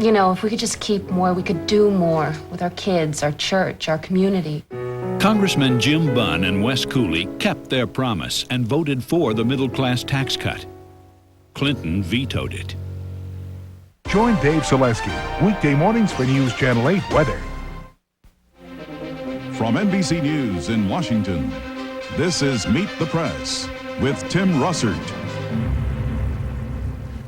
You know, if we could just keep more, we could do more with our kids, our church, our community. Congressman Jim Bunn and Wes Cooley kept their promise and voted for the middle-class tax cut. Clinton vetoed it. Join Dave Selesky weekday mornings for News Channel 8 weather. From NBC News in Washington, this is Meet the Press with Tim Russert.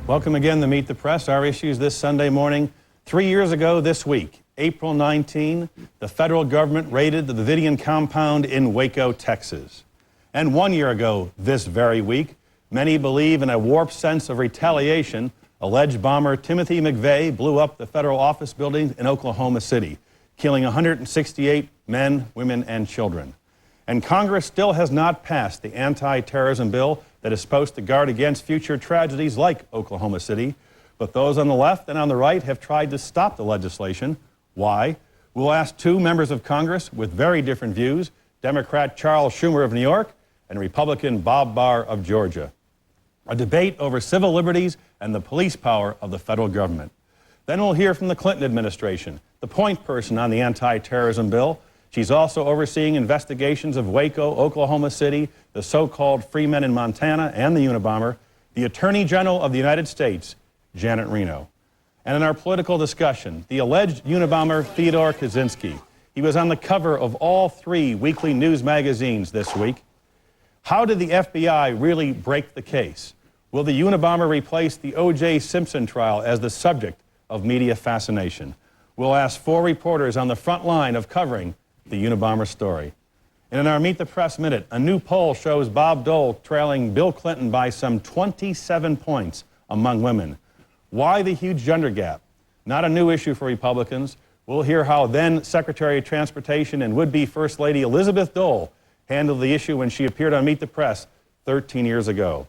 Welcome again to Meet the Press. Our issues this Sunday morning. 3 years ago this week, April 19, the federal government raided the Davidian compound in Waco, Texas. And 1 year ago this very week, many believe in a warped sense of retaliation, alleged bomber Timothy McVeigh blew up the federal office building in Oklahoma City, killing 168 men, women, and children. And Congress still has not passed the anti-terrorism bill that is supposed to guard against future tragedies like Oklahoma City. But those on the left and on the right have tried to stop the legislation. Why? We'll ask two members of Congress with very different views, Democrat Charles Schumer of New York and Republican Bob Barr of Georgia. A debate over civil liberties and the police power of the federal government. Then we'll hear from the Clinton administration, the point person on the anti-terrorism bill. She's also overseeing investigations of Waco, Oklahoma City, the so-called free men in Montana, and the Unabomber, the Attorney General of the United States, Janet Reno. And in our political discussion, the alleged Unabomber Theodore Kaczynski. He was on the cover of all three weekly news magazines this week. How did the FBI really break the case? Will the Unabomber replace the O.J. Simpson trial as the subject of media fascination? We'll ask four reporters on the front line of covering the Unabomber story. And in our Meet the Press Minute, a new poll shows Bob Dole trailing Bill Clinton by some 27 points among women. Why the huge gender gap? Not a new issue for Republicans. We'll hear how then Secretary of Transportation and would-be First Lady Elizabeth Dole handled the issue when she appeared on Meet the Press 13 years ago.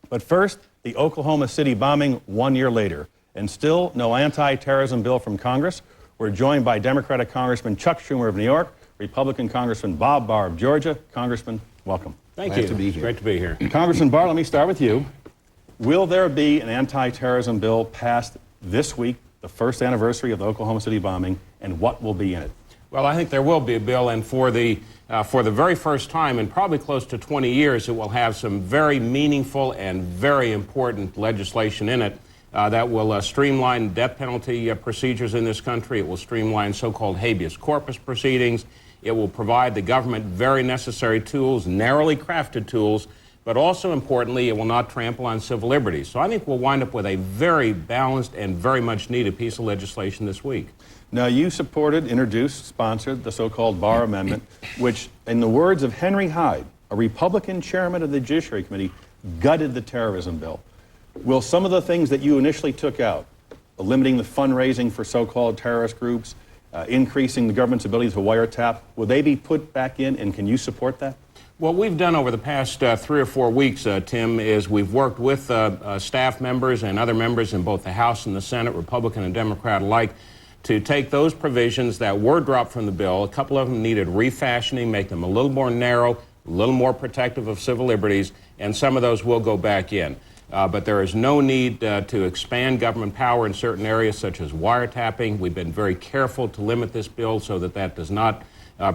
But first, the Oklahoma City bombing 1 year later. And still no anti-terrorism bill from Congress. We're joined by Democratic Congressman Chuck Schumer of New York, Republican Congressman Bob Barr of Georgia. Congressman, welcome. Thank you. To be here. Great to be here. Congressman Barr, let me start with you. Will there be an anti-terrorism bill passed this week, the first anniversary of the Oklahoma City bombing, and what will be in it? Well, I think there will be a bill, and for the very first time in probably close to 20 years, it will have some very meaningful and very important legislation in it. That will streamline death penalty procedures in this country. It will streamline so-called habeas corpus proceedings. It will provide the government very necessary tools, narrowly crafted tools, but also importantly, it will not trample on civil liberties. So I think we'll wind up with a very balanced and very much needed piece of legislation this week. Now, you supported, introduced, sponsored the so-called Barr Amendment, which, in the words of Henry Hyde, a Republican chairman of the Judiciary Committee, gutted the terrorism bill. Will some of the things that you initially took out, limiting the fundraising for so-called terrorist groups, increasing the government's ability to wiretap, will they be put back in, and can you support that? What we've done over the past 3 or 4 weeks, Tim, is we've worked with staff members and other members in both the House and the Senate, Republican and Democrat alike, to take those provisions that were dropped from the bill. A couple of them needed refashioning, make them a little more narrow, a little more protective of civil liberties, and some of those will go back in. But there is no need to expand government power in certain areas such as wiretapping. We've been very careful to limit this bill so that that does not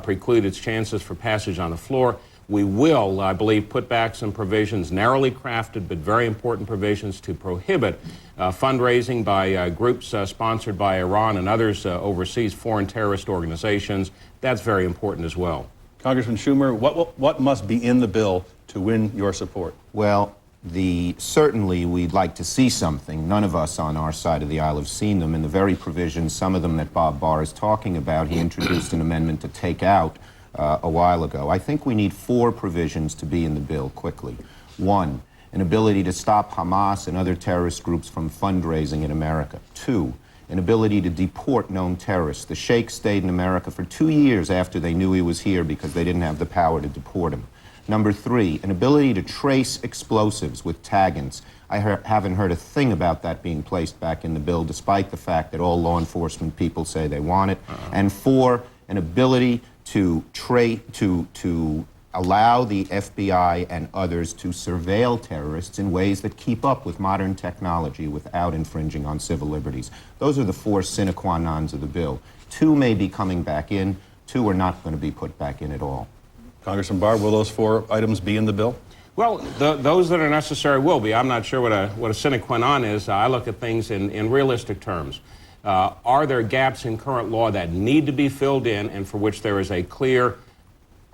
preclude its chances for passage on the floor. We will, I believe, put back some provisions, narrowly crafted but very important provisions to prohibit fundraising by groups sponsored by Iran and others overseas, foreign terrorist organizations. That's very important as well. Congressman Schumer, what must be in the bill to win your support? Well, certainly we'd like to see something. None of us on our side of the aisle have seen them, and the very provisions, some of them that Bob Barr is talking about, he introduced an amendment to take out a while ago. I think we need 4 provisions to be in the bill quickly. 1, an ability to stop Hamas and other terrorist groups from fundraising in America. 2, an ability to deport known terrorists. The Sheikh stayed in America for 2 years after they knew he was here because they didn't have the power to deport him. Number 3, an ability to trace explosives with taggants. I haven't heard a thing about that being placed back in the bill, despite the fact that all law enforcement people say they want it. And 4, an ability to allow the FBI and others to surveil terrorists in ways that keep up with modern technology without infringing on civil liberties. Those are the 4 sine qua nons of the bill. 2 may be coming back in, 2 are not going to be put back in at all. Congressman Barr, will those 4 items be in the bill? Well, those that are necessary will be. I'm not sure what a sine qua non is. I look at things in realistic terms. Are there gaps in current law that need to be filled in and for which there is a clear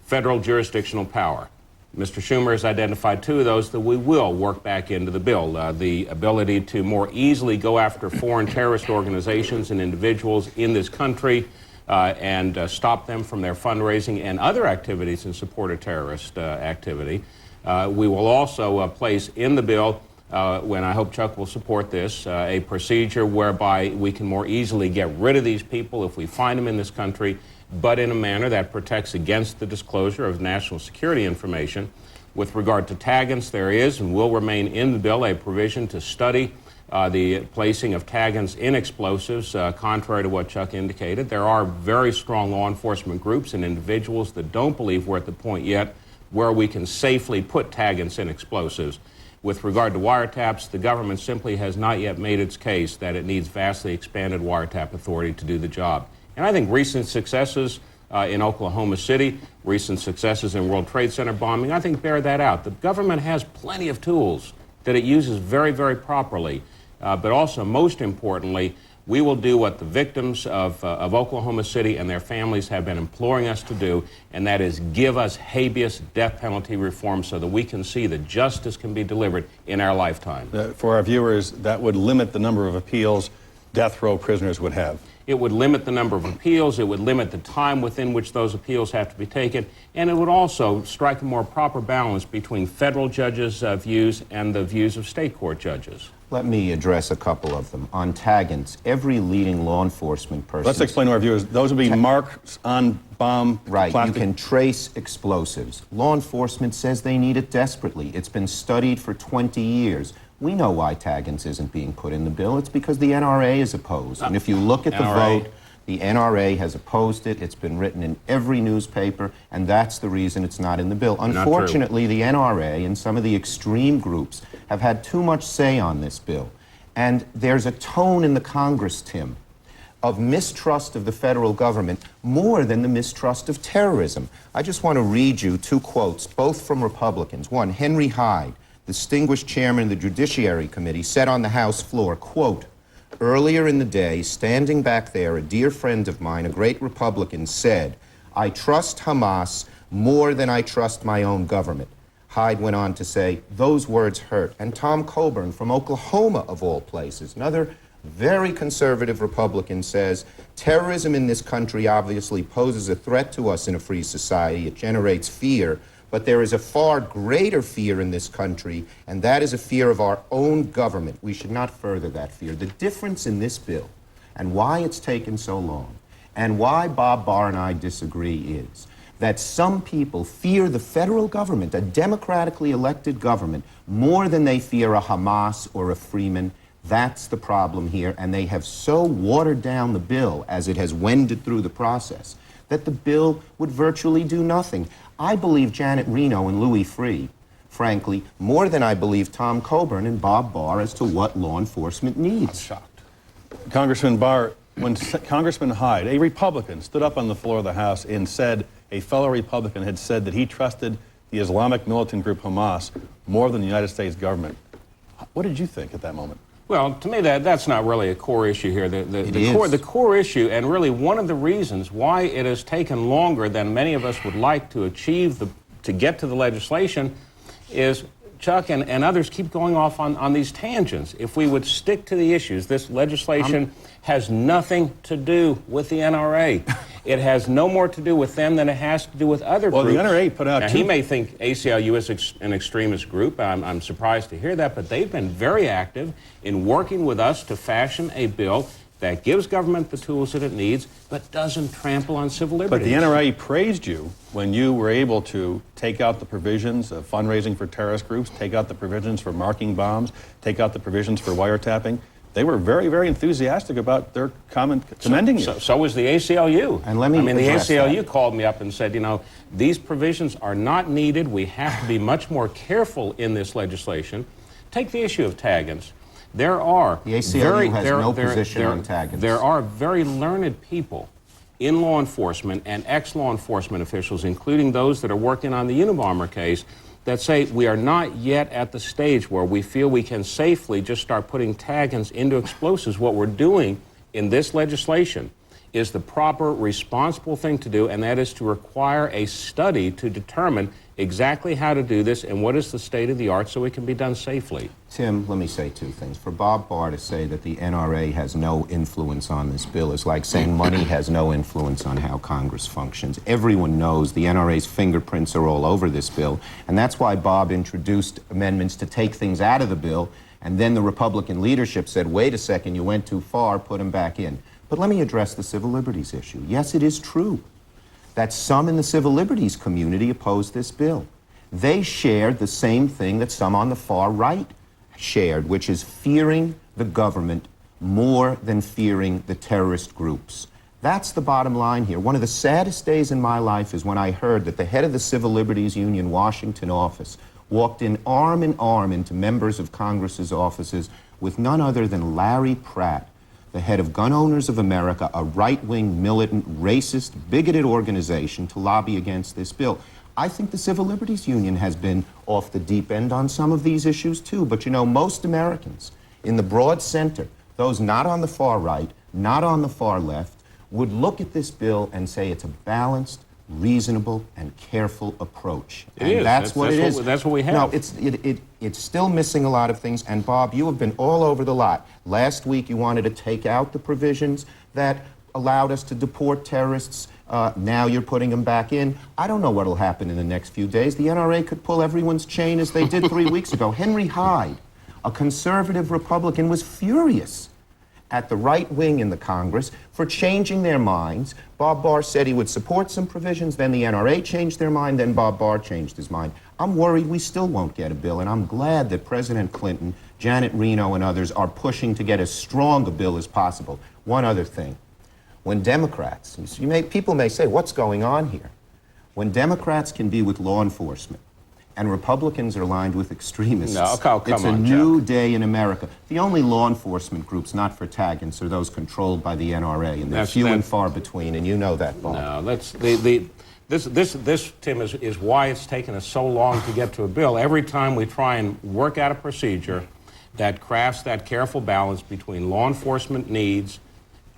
federal jurisdictional power? Mr. Schumer has identified 2 of those that we will work back into the bill. The ability to more easily go after foreign terrorist organizations and individuals in this country and stop them from their fundraising and other activities in support of terrorist activity. We will also place in the bill, when I hope Chuck will support this, a procedure whereby we can more easily get rid of these people if we find them in this country, but in a manner that protects against the disclosure of national security information. With regard to taggants, there is and will remain in the bill a provision to study the placing of taggants in explosives, contrary to what Chuck indicated. There are very strong law enforcement groups and individuals that don't believe we're at the point yet where we can safely put taggants in explosives. With regard to wiretaps, the government simply has not yet made its case that it needs vastly expanded wiretap authority to do the job. And I think recent successes in Oklahoma City, recent successes in World Trade Center bombing, I think bear that out. The government has plenty of tools that it uses very, very properly. But also, most importantly, we will do what the victims of Oklahoma City and their families have been imploring us to do, and that is give us habeas death penalty reform so that we can see that justice can be delivered in our lifetime. For our viewers, that would limit the number of appeals death row prisoners would have. It would limit the number of appeals, it would limit the time within which those appeals have to be taken, and it would also strike a more proper balance between federal judges' views and the views of state court judges. Let me address a couple of them. On taggants, every leading law enforcement person... Let's explain to our viewers. Those would be marks on bomb Right, plastic. You can trace explosives. Law enforcement says they need it desperately. It's been studied for 20 years. We know why taggants isn't being put in the bill. It's because the NRA is opposed. And if you look at the vote, the NRA has opposed it. It's been written in every newspaper, and that's the reason it's not in the bill. Unfortunately, the NRA and some of the extreme groups have had too much say on this bill. And there's a tone in the Congress, Tim, of mistrust of the federal government more than the mistrust of terrorism. I just want to read you 2 quotes, both from Republicans. One, Henry Hyde, distinguished chairman of the Judiciary Committee, said on the House floor, quote, "Earlier in the day, standing back there, a dear friend of mine, a great Republican, said, 'I trust Hamas more than I trust my own government.'" Hyde went on to say, "Those words hurt." And Tom Coburn from Oklahoma, of all places, another very conservative Republican, says, "Terrorism in this country obviously poses a threat to us in a free society. It generates fear. But there is a far greater fear in this country, and that is a fear of our own government. We should not further that fear." The difference in this bill, and why it's taken so long, and why Bob Barr and I disagree, is that some people fear the federal government, a democratically elected government, more than they fear a Hamas or a Freeman. That's the problem here, and they have so watered down the bill as it has wended through the process that the bill would virtually do nothing. I believe Janet Reno and Louis Freeh, frankly, more than I believe Tom Coburn and Bob Barr as to what law enforcement needs. I'm shocked. Congressman Barr, when Congressman Hyde, a Republican, stood up on the floor of the House and said a fellow Republican had said that he trusted the Islamic militant group Hamas more than the United States government, what did you think at that moment? Well, to me, that's not really a core issue here. The core issue, and really one of the reasons why it has taken longer than many of us would like to achieve, to get to the legislation, is Chuck and others keep going off on these tangents. If we would stick to the issues, this legislation has nothing to do with the NRA. It has no more to do with them than it has to do with other groups. Well, the NRA put out... Now, he may think ACLU is an extremist group. I'm surprised to hear that, but they've been very active in working with us to fashion a bill that gives government the tools that it needs, but doesn't trample on civil liberties. But the NRA praised you when you were able to take out the provisions of fundraising for terrorist groups, take out the provisions for marking bombs, take out the provisions for wiretapping. they were very, very enthusiastic about their commending you. So was the ACLU. And let me the address ACLU that. called me up and said, you know, these provisions are not needed. We have to be much more careful in this legislation. Take the issue of tag-ins. There are The ACLU has no position on tag-ins. There are very learned people in law enforcement and ex-law enforcement officials, including those that are working on the Unabomber case, that say we are not yet at the stage where we feel we can safely just start putting tag-ins into explosives. What we're doing in this legislation is the proper, responsible thing to do, and that is to require a study to determine exactly how to do this and what is the state of the art so it can be done safely. Tim, let me say two things. For Bob Barr to say that the NRA has no influence on this bill is like saying money has no influence on how Congress functions. Everyone knows the NRA's fingerprints are all over this bill, and that's why Bob introduced amendments to take things out of the bill, and then the Republican leadership said, wait a second, you went too far, put them back in. But let me address the civil liberties issue. Yes, it is true that some in the civil liberties community oppose this bill. They shared the same thing that some on the far right shared, which is fearing the government more than fearing the terrorist groups. That's the bottom line here. One of the saddest days in my life is when I heard that the head of the Civil Liberties Union Washington office walked in arm into members of Congress's offices with none other than Larry Pratt, the head of Gun Owners of America, a right-wing, militant, racist, bigoted organization, to lobby against this bill. I think the Civil Liberties Union has been off the deep end on some of these issues too, but you know, most Americans in the broad center, those not on the far right, not on the far left, would look at this bill and say it's a balanced, reasonable, and careful approach. That's what it is. That's what we have. No, it's still missing a lot of things, and Bob, you have been all over the lot. Last week you wanted to take out the provisions that allowed us to deport terrorists. Now you're putting them back in. I don't know what will happen in the next few days. The NRA could pull everyone's chain as they did 3 weeks ago. Henry Hyde, a conservative Republican, was furious at the right wing in the Congress for changing their minds. Bob Barr said he would support some provisions, then the NRA changed their mind, then Bob Barr changed his mind. I'm worried we still won't get a bill, and I'm glad that President Clinton, Janet Reno, and others are pushing to get as strong a bill as possible. One other thing. When Democrats, people may say, what's going on here? When Democrats can be with law enforcement and Republicans are aligned with extremists, it's a new day in America. The only law enforcement groups not for tag-ins are those controlled by the NRA, and they're few and far between, and you know that, Bob. No, this, Tim, is why it's taken us so long to get to a bill. Every time we try and work out a procedure that crafts that careful balance between law enforcement needs,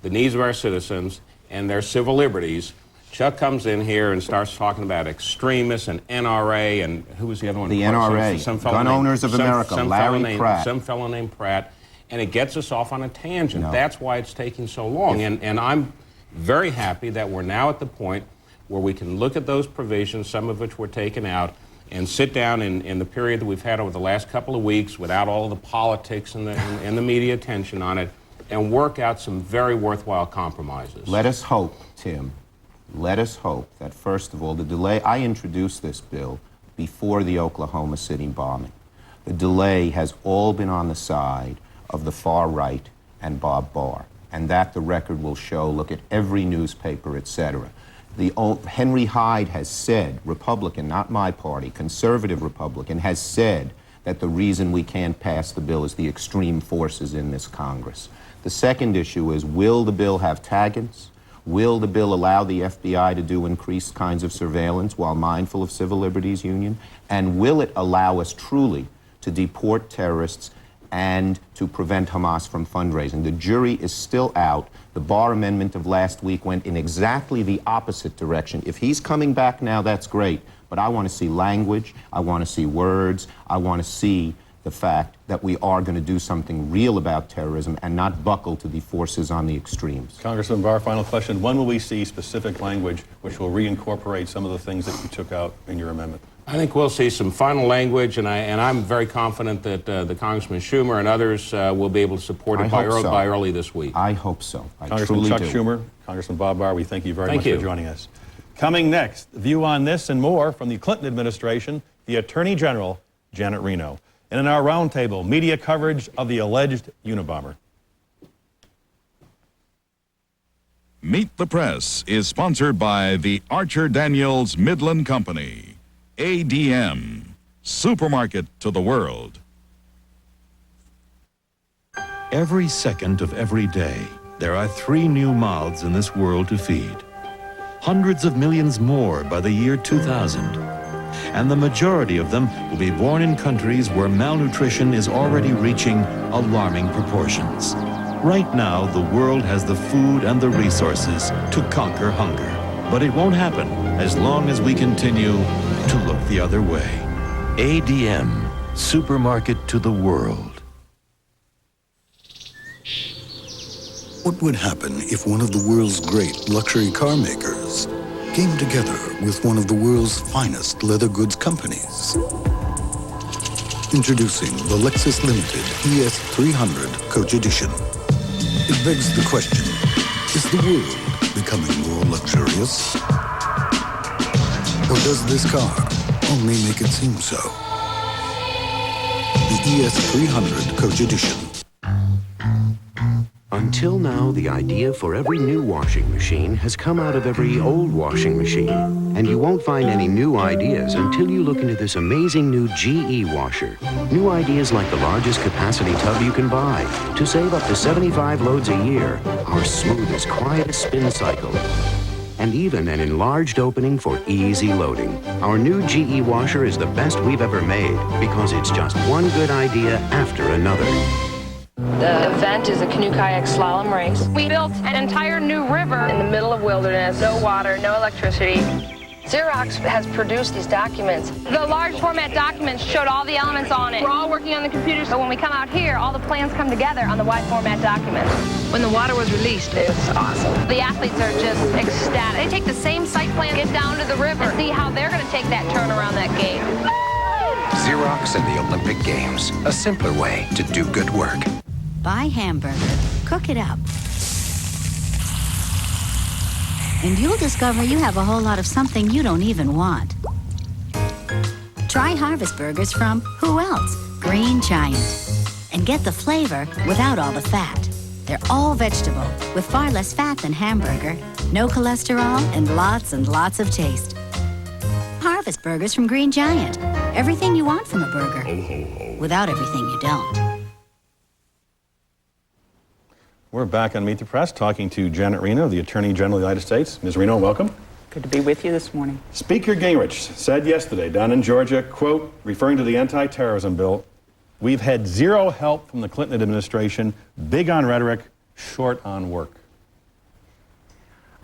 the needs of our citizens, and their civil liberties, Chuck comes in here and starts talking about extremists and NRA and who was the other one? The NRA, Gun Owners of America, Larry Pratt. Some fellow named Pratt, and it gets us off on a tangent. No. That's why it's taking so long. And I'm very happy that we're now at the point where we can look at those provisions, some of which were taken out, and sit down in the period that we've had over the last couple of weeks without all of the politics and the media attention on it, and work out some very worthwhile compromises. Let us hope, Tim, let us hope that, first of all, the delay, I introduced this bill before the Oklahoma City bombing. The delay has all been on the side of the far right and Bob Barr, and that the record will show. Look at every newspaper, etc. Henry Hyde has said, Republican, not my party, conservative Republican, has said that the reason we can't pass the bill is the extreme forces in this Congress. The second issue is, will the bill have tag-ins? Will the bill allow the FBI to do increased kinds of surveillance while mindful of Civil Liberties Union? And will it allow us truly to deport terrorists and to prevent Hamas from fundraising? The jury is still out. The Barr amendment of last week went in exactly the opposite direction. If he's coming back now, that's great. But I want to see language. I want to see words. I want to see the fact that we are going to do something real about terrorism and not buckle to the forces on the extremes. Congressman Barr, final question. When will we see specific language which will reincorporate some of the things that you took out in your amendment? I think we'll see some final language, and I'm very confident that the Congressman Schumer and others will be able to support it by early this week. I hope so. Congressman Chuck Schumer, Congressman Bob Barr, we thank you very much for joining us. Coming next, the view on this and more from the Clinton administration, the Attorney General, Janet Reno. And in our roundtable, media coverage of the alleged Unabomber. Meet the Press is sponsored by the Archer Daniels Midland Company. ADM, supermarket to the world. Every second of every day, there are 3 new mouths in this world to feed. Hundreds of millions more by the year 2000. And the majority of them will be born in countries where malnutrition is already reaching alarming proportions. Right now, the world has the food and the resources to conquer hunger. But it won't happen as long as we continue to look the other way. ADM, supermarket to the world. What would happen if one of the world's great luxury car makers came together with one of the world's finest leather goods companies? Introducing the Lexus Limited ES300 Coach Edition. It begs the question, is the world becoming more luxurious? Or does this car only make it seem so? The ES300 Coach Edition. Until now, the idea for every new washing machine has come out of every old washing machine. And you won't find any new ideas until you look into this amazing new GE washer. New ideas like the largest capacity tub you can buy to save up to 75 loads a year, our smoothest, quietest spin cycle, and even an enlarged opening for easy loading. Our new GE washer is the best we've ever made because it's just one good idea after another. The event is a canoe-kayak slalom race. We built an entire new river in the middle of wilderness. No water, no electricity. Xerox has produced these documents. The large format documents showed all the elements on it. We're all working on the computer, so when we come out here, all the plans come together on the wide format documents. When the water was released, it's awesome. The athletes are just ecstatic. They take the same site plan, get down to the river, and see how they're going to take that turn around that gate. Xerox and the Olympic Games, a simpler way to do good work. Buy hamburger, cook it up, and you'll discover you have a whole lot of something you don't even want. Try Harvest Burgers from who else? Green Giant. And get the flavor without all the fat. They're all vegetable, with far less fat than hamburger, no cholesterol, and lots of taste. Harvest Burgers from Green Giant. Everything you want from a burger, without everything you don't. We're back on Meet the Press talking to Janet Reno, the Attorney General of the United States. Ms. Reno, welcome. Good to be with you this morning. Speaker Gingrich said yesterday down in Georgia, quote, referring to the anti-terrorism bill, we've had zero help from the Clinton administration, big on rhetoric, short on work.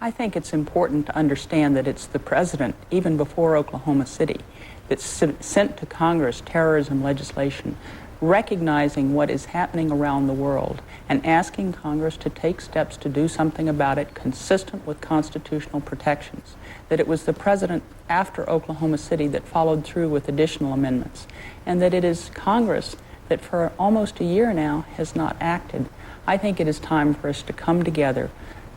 I think it's important to understand that it's the president, even before Oklahoma City, that sent to Congress terrorism legislation, recognizing what is happening around the world and asking Congress to take steps to do something about it consistent with constitutional protections. That it was the president after Oklahoma City that followed through with additional amendments, and that it is Congress that for almost a year now has not acted. I think it is time for us to come together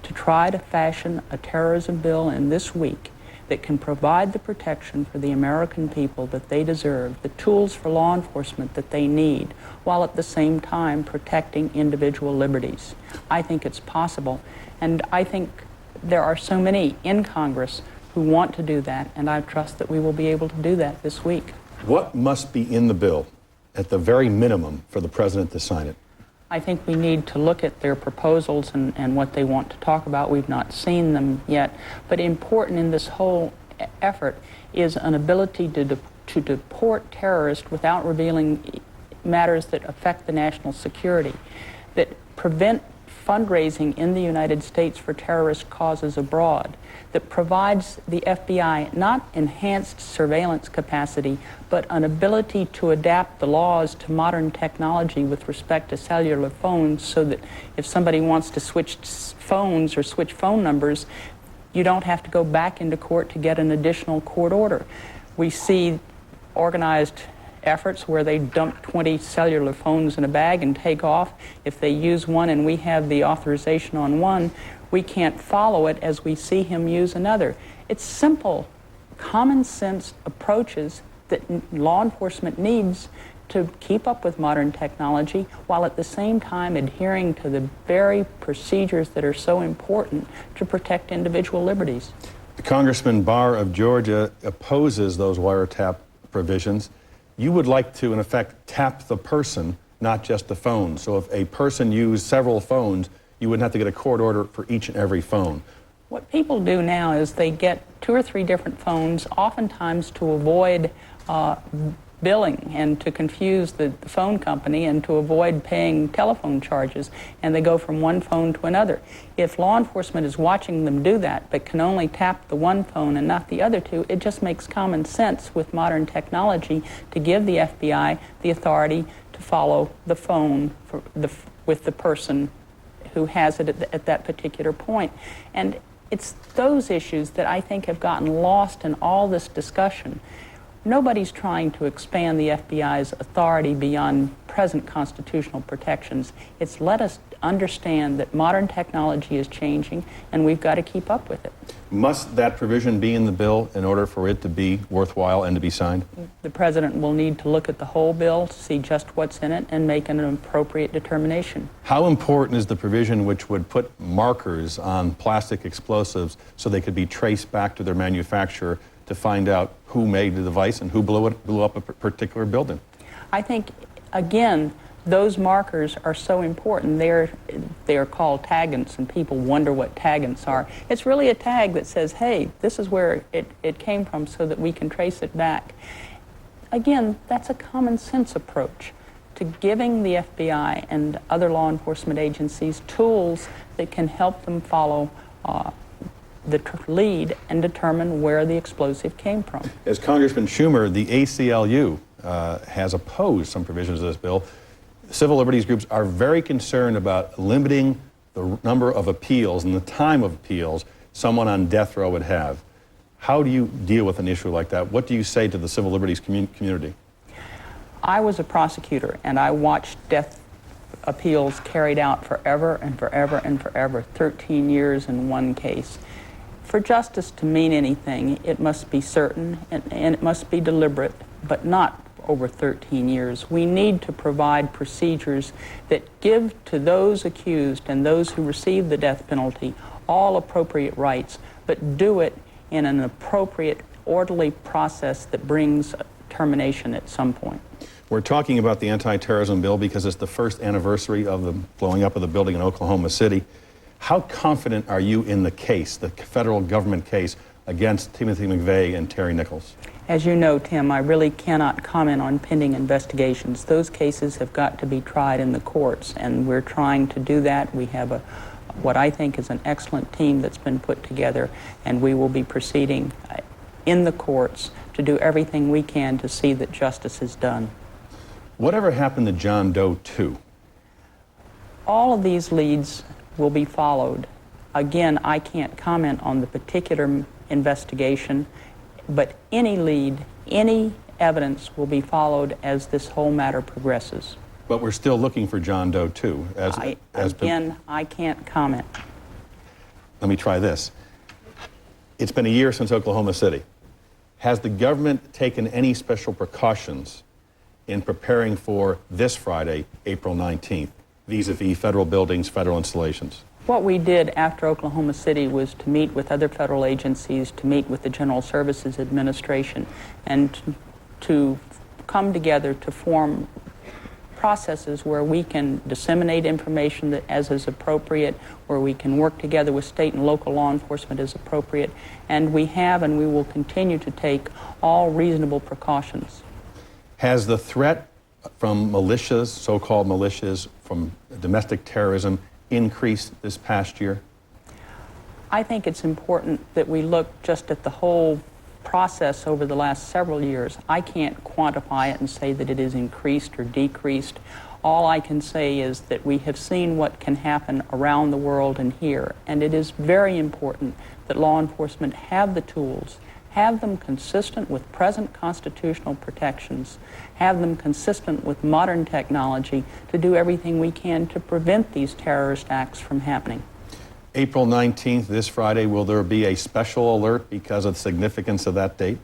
to try to fashion a terrorism bill in this week that can provide the protection for the American people that they deserve, the tools for law enforcement that they need, while at the same time protecting individual liberties. I think it's possible, and I think there are so many in Congress who want to do that, and I trust that we will be able to do that this week. What must be in the bill, at the very minimum, for the president to sign it? I think we need to look at their proposals and what they want to talk about. We've not seen them yet. But important in this whole effort is an ability to deport terrorists without revealing matters that affect the national security, that prevent fundraising in the United States for terrorist causes abroad, that provides the FBI not enhanced surveillance capacity, but an ability to adapt the laws to modern technology with respect to cellular phones, so that if somebody wants to switch phones or switch phone numbers, you don't have to go back into court to get an additional court order. We see organized efforts where they dump 20 cellular phones in a bag and take off. If they use one and we have the authorization on one, we can't follow it as we see him use another. It's simple, common sense approaches that law enforcement needs to keep up with modern technology while at the same time adhering to the very procedures that are so important to protect individual liberties. Congressman Barr of Georgia opposes those wiretap provisions. You would like to, in effect, tap the person, not just the phone. So if a person used several phones, you wouldn't have to get a court order for each and every phone. What people do now is they get 2 or 3 different phones, oftentimes to avoid billing and to confuse the phone company and to avoid paying telephone charges, and they go from one phone to another. If law enforcement is watching them do that but can only tap the one phone and not the other two, it just makes common sense with modern technology to give the FBI the authority to follow the phone with the person who has it at that particular point. And it's those issues that I think have gotten lost in all this discussion. Nobody's trying to expand the FBI's authority beyond present constitutional protections. It's let us understand that modern technology is changing and we've got to keep up with it. Must that provision be in the bill in order for it to be worthwhile and to be signed? The President will need to look at the whole bill, see just what's in it, and make an appropriate determination. How important is the provision which would put markers on plastic explosives so they could be traced back to their manufacturer to find out who made the device and who blew up a particular building? I think, again, those markers are so important. They're called taggants, and people wonder what taggants are. It's really a tag that says, hey, this is where it came from so that we can trace it back. Again, that's a common sense approach to giving the FBI and other law enforcement agencies tools that can help them follow the lead and determine where the explosive came from. As Congressman Schumer, the ACLU has opposed some provisions of this bill. Civil liberties groups are very concerned about limiting the number of appeals and the time of appeals someone on death row would have. How do you deal with an issue like that? What do you say to the civil liberties community? I was a prosecutor, and I watched death appeals carried out forever and forever and forever, 13 years in one case. For justice to mean anything, it must be certain and it must be deliberate, but not over 13 years. We need to provide procedures that give to those accused and those who receive the death penalty all appropriate rights, but do it in an appropriate, orderly process that brings termination at some point. We're talking about the anti-terrorism bill because it's the first anniversary of the blowing up of the building in Oklahoma City. How confident are you in the case, the federal government case, against Timothy McVeigh and Terry Nichols? As you know, Tim, I really cannot comment on pending investigations. Those cases have got to be tried in the courts, and we're trying to do that. We have what I think is an excellent team that's been put together, and we will be proceeding in the courts to do everything we can to see that justice is done. Whatever happened to John Doe 2? All of these leads will be followed. Again, I can't comment on the particular investigation, but any lead, any evidence will be followed as this whole matter progresses. But we're still looking for John Doe 2. I can't comment. Let me try this. It's been a year since Oklahoma City. Has the government taken any special precautions in preparing for this Friday, April 19th, vis-a-vis federal buildings, federal installations? What we did after Oklahoma City was to meet with other federal agencies, to meet with the General Services Administration, and to come together to form processes where we can disseminate information that as is appropriate, where we can work together with state and local law enforcement as appropriate, and we have and we will continue to take all reasonable precautions. Has the threat from militias, so-called militias, from domestic terrorism increased this past year? I think it's important that we look just at the whole process over the last several years. I can't quantify it and say that it is increased or decreased. All I can say is that we have seen what can happen around the world and here, and it is very important that law enforcement have the tools, have them consistent with present constitutional protections, have them consistent with modern technology to do everything we can to prevent these terrorist acts from happening. April 19th, this Friday, will there be a special alert because of the significance of that date?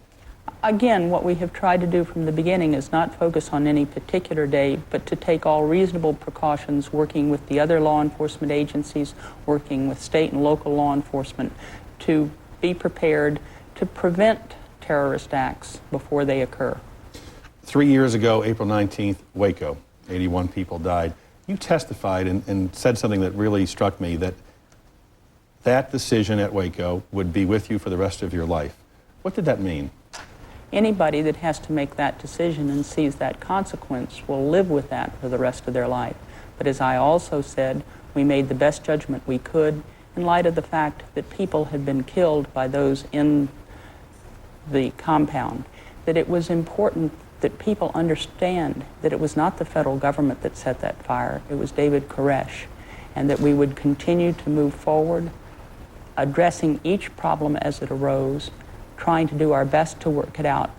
Again, what we have tried to do from the beginning is not focus on any particular day, but to take all reasonable precautions, working with the other law enforcement agencies, working with state and local law enforcement, to be prepared to prevent terrorist acts before they occur. 3 years ago, April 19th, Waco, 81 people died. You testified and said something that really struck me, that that decision at Waco would be with you for the rest of your life. What did that mean? Anybody that has to make that decision and sees that consequence will live with that for the rest of their life. But as I also said, we made the best judgment we could in light of the fact that people had been killed by those in the compound, that it was important that people understand that it was not the federal government that set that fire, it was David Koresh, and that we would continue to move forward, addressing each problem as it arose, trying to do our best to work it out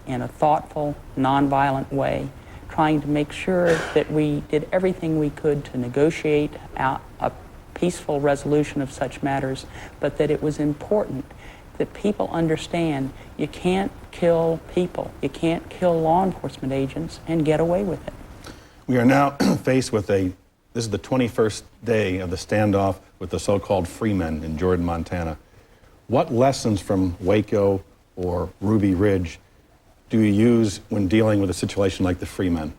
in a thoughtful, nonviolent way, trying to make sure that we did everything we could to negotiate out a peaceful resolution of such matters, but that it was important that people understand you can't kill people, you can't kill law enforcement agents and get away with it. We are now faced with this is the 21st day of the standoff with the so-called free men in Jordan, Montana. What lessons from Waco or Ruby Ridge do you use when dealing with a situation like the free men?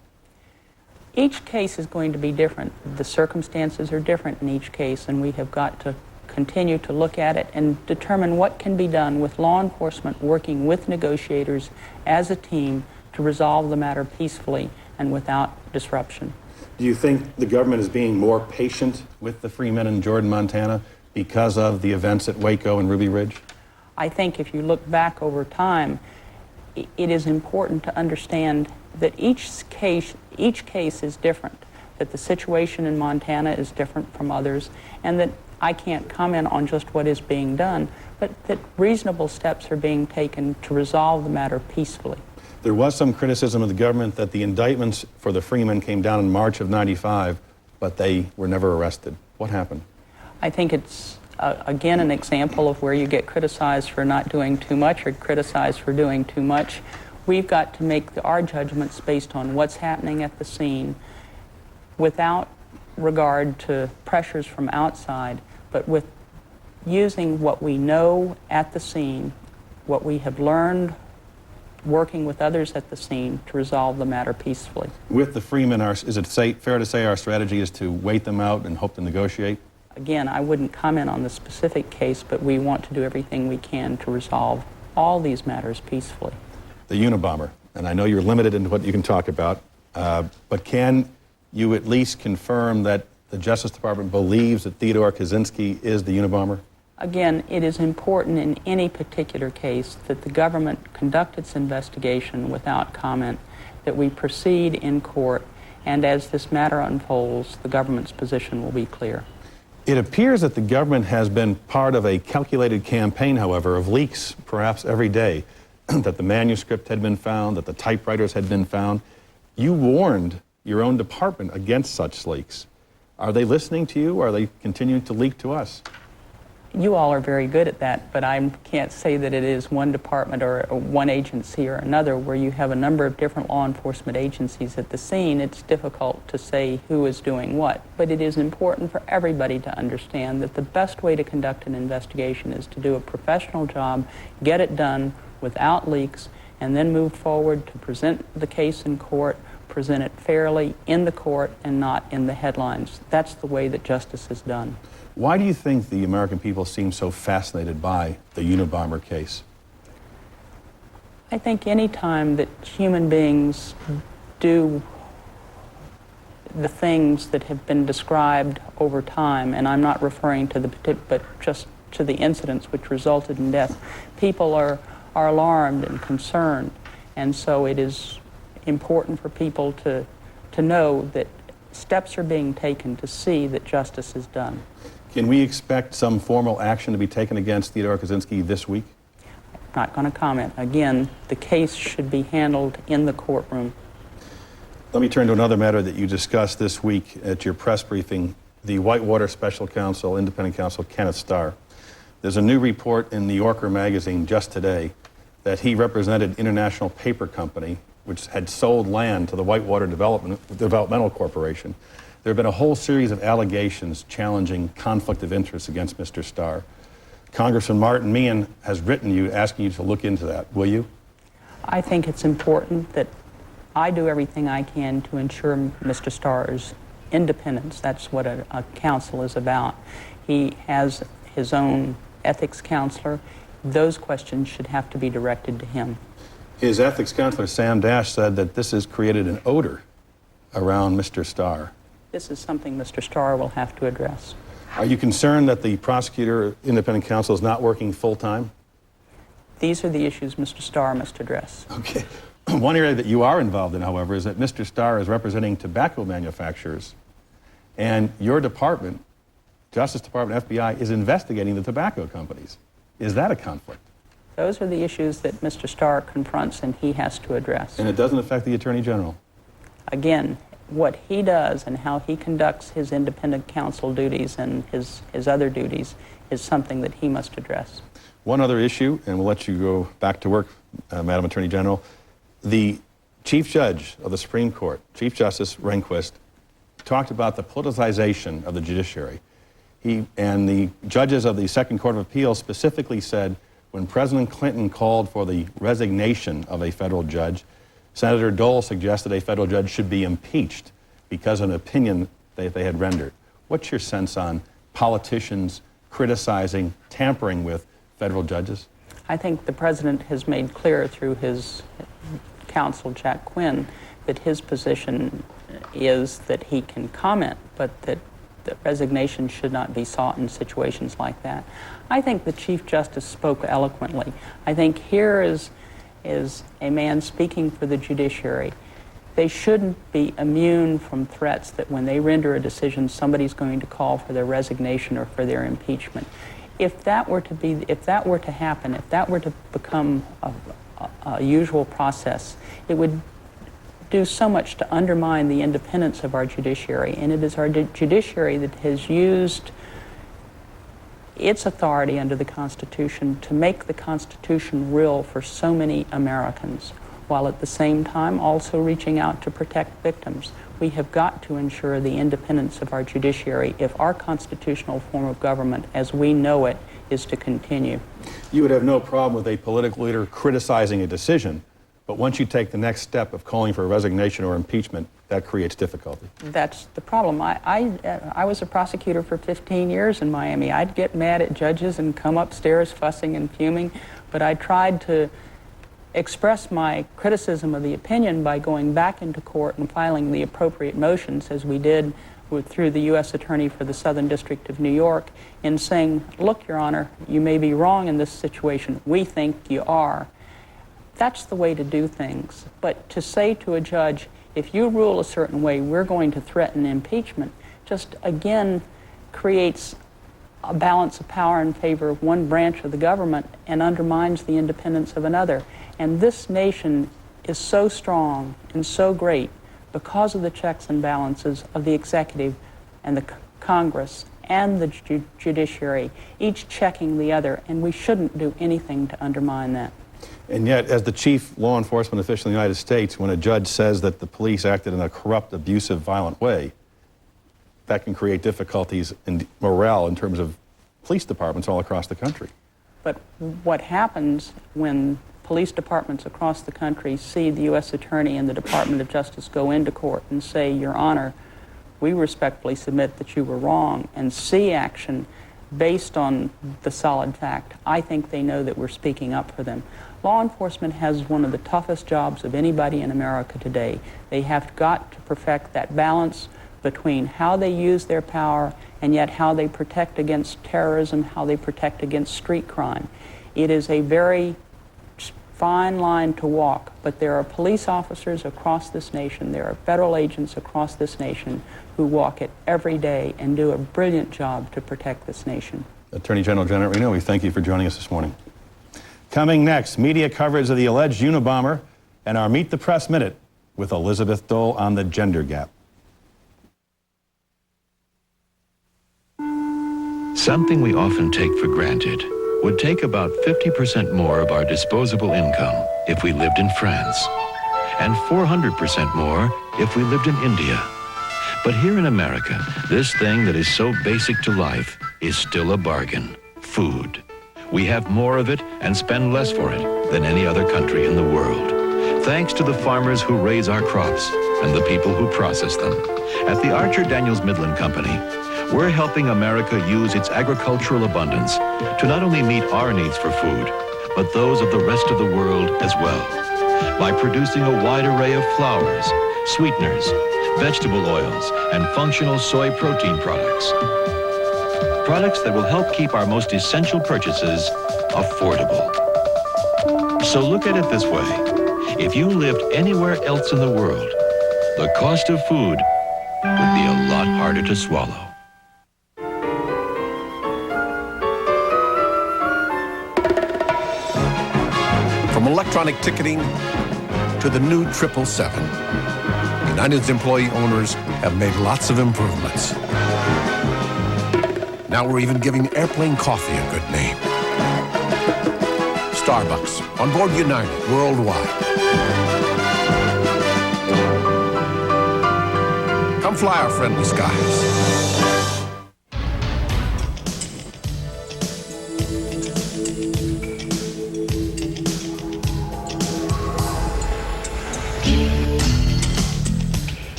Each case is going to be different. The circumstances are different in each case, and we have got to continue to look at it and determine what can be done with law enforcement working with negotiators as a team to resolve the matter peacefully and without disruption. Do you think the government is being more patient with the free men in Jordan, Montana because of the events at Waco and Ruby Ridge? I think if you look back over time, it is important to understand that each case is different, that the situation in Montana is different from others, and that I can't comment on just what is being done, but that reasonable steps are being taken to resolve the matter peacefully. There was some criticism of the government that the indictments for the Freemen came down in March of '95, but they were never arrested. What happened? I think it's, again, an example of where you get criticized for not doing too much or criticized for doing too much. We've got to make our judgments based on what's happening at the scene without regard to pressures from outside, but with using what we know at the scene, what we have learned working with others at the scene to resolve the matter peacefully. With the Freemen, is it fair to say our strategy is to wait them out and hope to negotiate? Again, I wouldn't comment on the specific case, but we want to do everything we can to resolve all these matters peacefully. The Unabomber, and I know you're limited in what you can talk about, but can you at least confirm that the Justice Department believes that Theodore Kaczynski is the Unabomber? Again, it is important in any particular case that the government conduct its investigation without comment, that we proceed in court, and as this matter unfolds, the government's position will be clear. It appears that the government has been part of a calculated campaign, however, of leaks perhaps every day, that the manuscript had been found, that the typewriters had been found. You warned your own department against such leaks. Are they listening to you, or are they continuing to leak to us? You all are very good at that, but I can't say that it is one department or one agency or another. Where you have a number of different law enforcement agencies at the scene, it's difficult to say who is doing what. But it is important for everybody to understand that the best way to conduct an investigation is to do a professional job, get it done without leaks, and then move forward to present the case in court, present it fairly in the court and not in the headlines. That's the way that justice is done. Why do you think the American people seem so fascinated by the Unabomber case? I think any time that human beings do the things that have been described over time, and I'm not referring to but just to the incidents which resulted in death, people are alarmed and concerned. And so it is important for people to know that steps are being taken to see that justice is done. Can we expect some formal action to be taken against Theodore Kaczynski this week? I'm not going to comment. Again, the case should be handled in the courtroom. Let me turn to another matter that you discussed this week at your press briefing, the Whitewater Special Counsel, Independent Counsel Kenneth Starr. There's a new report in New Yorker magazine just today that he represented International Paper Company, which had sold land to the Whitewater Developmental Corporation. There have been a whole series of allegations challenging conflict of interest against Mr. Starr. Congressman Martin Meehan has written you asking you to look into that. Will you? I think it's important that I do everything I can to ensure Mr. Starr's independence. That's what a counsel is about. He has his own ethics counselor. Those questions should have to be directed to him. His ethics counselor, Sam Dash, said that this has created an odor around Mr. Starr. This is something Mr. Starr will have to address. Are you concerned that the prosecutor independent counsel is not working full-time? These are the issues Mr. Starr must address. Okay. One area that you are involved in, however, is that Mr. Starr is representing tobacco manufacturers, and your department, Justice Department, FBI, is investigating the tobacco companies. Is that a conflict? Those are the issues that Mr. Starr confronts and he has to address. And it doesn't affect the Attorney General? Again, what he does and how he conducts his independent counsel duties and his other duties is something that he must address. One other issue, and we'll let you go back to work, Madam Attorney General. The Chief Judge of the Supreme Court, Chief Justice Rehnquist, talked about the politicization of the judiciary. And the judges of the Second Court of Appeals specifically said when President Clinton called for the resignation of a federal judge, Senator Dole suggested a federal judge should be impeached because of an opinion that they had rendered. What's your sense on politicians criticizing, tampering with federal judges? I think the President has made clear through his counsel, Jack Quinn, that his position is that he can comment, but that resignation should not be sought in situations like that. I think the Chief Justice spoke eloquently. I think here is a man speaking for the judiciary. They shouldn't be immune from threats that when they render a decision, somebody's going to call for their resignation or for their impeachment. If that were to happen, if that were to become a usual process, it would do so much to undermine the independence of our judiciary, and it is our judiciary that has used its authority under the Constitution to make the Constitution real for so many Americans, while at the same time also reaching out to protect victims. We have got to ensure the independence of our judiciary if our constitutional form of government as we know it is to continue. You would have no problem with a political leader criticizing a decision, but once you take the next step of calling for a resignation or impeachment, that creates difficulty. That's the problem. I was a prosecutor for 15 years in Miami. I'd get mad at judges and come upstairs fussing and fuming, but I tried to express my criticism of the opinion by going back into court and filing the appropriate motions, as we did through the U.S. Attorney for the Southern District of New York, in saying, look, Your Honor, you may be wrong in this situation. We think you are. That's the way to do things. But to say to a judge, if you rule a certain way, we're going to threaten impeachment, just again creates a balance of power in favor of one branch of the government and undermines the independence of another. And this nation is so strong and so great because of the checks and balances of the executive and the Congress and the judiciary, each checking the other, and we shouldn't do anything to undermine that. And yet, as the chief law enforcement official in the United States, when a judge says that the police acted in a corrupt, abusive, violent way, that can create difficulties in morale in terms of police departments all across the country. But what happens when police departments across the country see the U.S. Attorney and the Department of Justice go into court and say, Your Honor, we respectfully submit that you were wrong, and see action based on the solid fact, I think they know that we're speaking up for them. Law enforcement has one of the toughest jobs of anybody in America today. They have got to perfect that balance between how they use their power and yet how they protect against terrorism, how they protect against street crime. It is a very fine line to walk, but there are police officers across this nation, there are federal agents across this nation who walk it every day and do a brilliant job to protect this nation. Attorney General Janet Reno, we thank you for joining us this morning. Coming next, media coverage of the alleged Unabomber and our Meet the Press Minute with Elizabeth Dole on the gender gap. Something we often take for granted would take about 50% more of our disposable income if we lived in France, and 400% more if we lived in India. But here in America, this thing that is so basic to life is still a bargain: food. We have more of it and spend less for it than any other country in the world, thanks to the farmers who raise our crops and the people who process them. At the Archer Daniels Midland Company, we're helping America use its agricultural abundance to not only meet our needs for food, but those of the rest of the world as well, by producing a wide array of flours, sweeteners, vegetable oils, and functional soy protein products. Products that will help keep our most essential purchases affordable. So look at it this way: if you lived anywhere else in the world, the cost of food would be a lot harder to swallow. From electronic ticketing to the new 777, United's employee owners have made lots of improvements. Now we're even giving airplane coffee a good name. Starbucks, on board United worldwide. Come fly our friendly skies.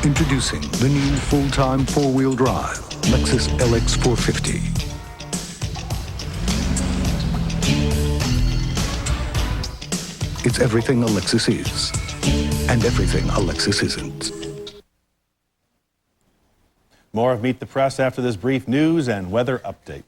Introducing the new full-time four-wheel drive Lexus LX 450. It's everything a Lexus is, and everything a Lexus isn't. More of Meet the Press after this brief news and weather update.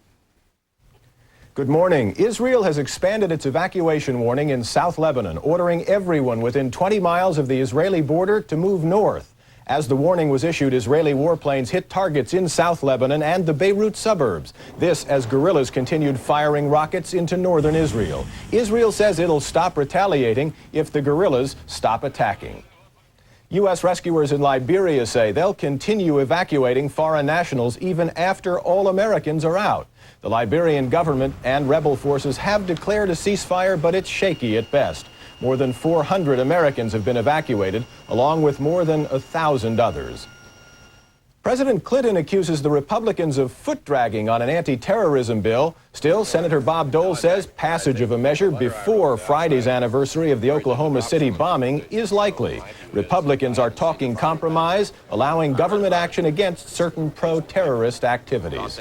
Good morning. Israel has expanded its evacuation warning in South Lebanon, ordering everyone within 20 miles of the Israeli border to move north. As the warning was issued, Israeli warplanes hit targets in South Lebanon and the Beirut suburbs. This as guerrillas continued firing rockets into northern Israel. Israel says it'll stop retaliating if the guerrillas stop attacking. U.S. rescuers in Liberia say they'll continue evacuating foreign nationals even after all Americans are out. The Liberian government and rebel forces have declared a ceasefire, but it's shaky at best. More than 400 Americans have been evacuated, along with more than 1,000 others. President Clinton accuses the Republicans of foot-dragging on an anti-terrorism bill. Still, Senator Bob Dole says passage of a measure before Friday's anniversary of the Oklahoma City bombing is likely. Republicans are talking compromise, allowing government action against certain pro-terrorist activities.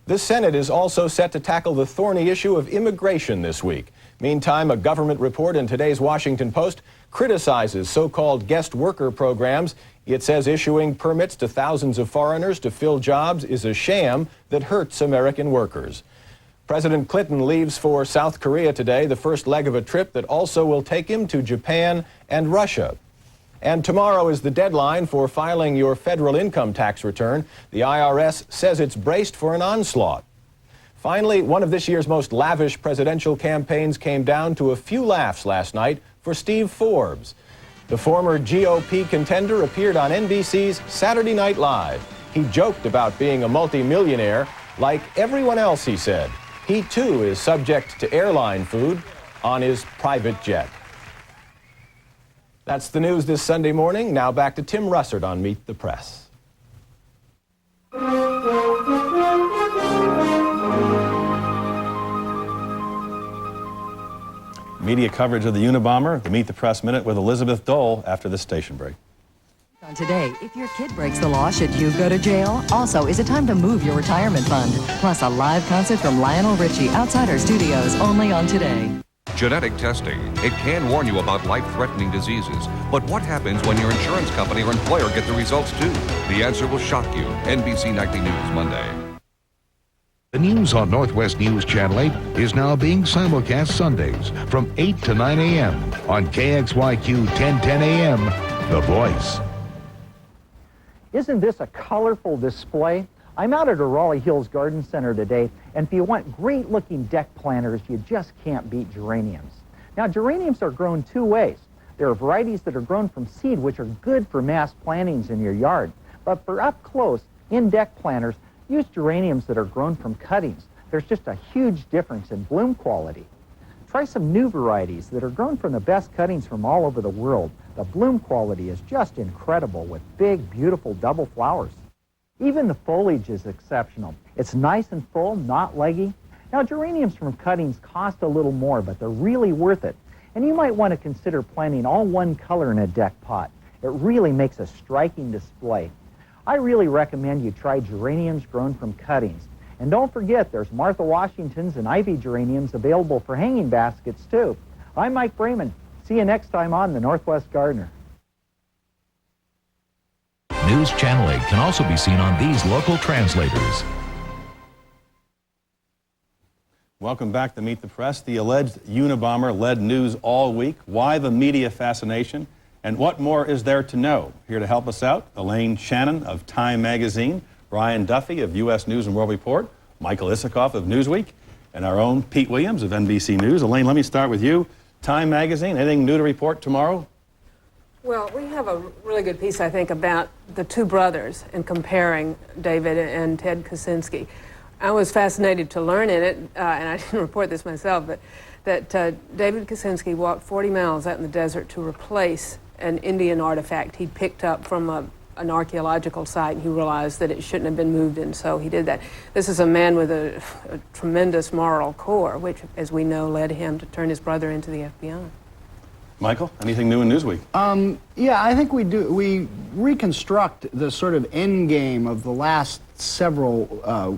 The Senate is also set to tackle the thorny issue of immigration this week. Meantime, a government report in today's Washington Post criticizes so-called guest worker programs. It says issuing permits to thousands of foreigners to fill jobs is a sham that hurts American workers. President Clinton leaves for South Korea today, the first leg of a trip that also will take him to Japan and Russia. And tomorrow is the deadline for filing your federal income tax return. The IRS says it's braced for an onslaught. Finally, one of this year's most lavish presidential campaigns came down to a few laughs last night for Steve Forbes. The former GOP contender appeared on NBC's Saturday Night Live. He joked about being a multimillionaire. Like everyone else, he said, he too is subject to airline food on his private jet. That's the news this Sunday morning. Now back to Tim Russert on Meet the Press. Media coverage of the Unabomber, the Meet the Press Minute with Elizabeth Dole after this station break. Today, if your kid breaks the law, should you go to jail? Also, is it time to move your retirement fund? Plus, a live concert from Lionel Richie outside our studios, only on Today. Genetic testing. It can warn you about life-threatening diseases. But what happens when your insurance company or employer get the results too? The answer will shock you. NBC Nightly News, Monday. The news on Northwest News Channel 8 is now being simulcast Sundays from 8 to 9 a.m. on KXYQ 1010 a.m., The Voice. Isn't this a colorful display? I'm out at a Raleigh Hills Garden Center today, and if you want great-looking deck planters, you just can't beat geraniums. Now, geraniums are grown two ways. There are varieties that are grown from seed, which are good for mass plantings in your yard. But for up close, In deck planters, use geraniums that are grown from cuttings. There's just a huge difference in bloom quality. Try some new varieties that are grown from the best cuttings from all over the world. The bloom quality is just incredible with big, beautiful double flowers. Even the foliage is exceptional. It's nice and full, not leggy. Now, geraniums from cuttings cost a little more, but they're really worth it. And you might want to consider planting all one color in a deck pot. It really makes a striking display. I really recommend you try geraniums grown from cuttings. And don't forget, there's Martha Washington's and ivy geraniums available for hanging baskets, too. I'm Mike Freeman. See you next time on The Northwest Gardener. News Channel 8 can also be seen on these local translators. Welcome back to Meet the Press. The alleged Unabomber led news all week. Why the media fascination? And what more is there to know? Here to help us out, Elaine Shannon of Time Magazine, Brian Duffy of U.S. News and World Report, Michael Isikoff of Newsweek, and our own Pete Williams of NBC News. Elaine, let me start with you. Time Magazine, anything new to report tomorrow? Well, we have a really good piece, I think, about the two brothers and comparing David and Ted Kaczynski. I was fascinated to learn in it, and I didn't report this myself, but that David Kaczynski walked 40 miles out in the desert to replace an Indian artifact he picked up from an archaeological site, and he realized that it shouldn't have been moved, and so he did that. This is a man with a tremendous moral core, which, as we know, led him to turn his brother into the FBI. Michael, anything new in Newsweek? Yeah, I think we do. We reconstruct the sort of end game of the last several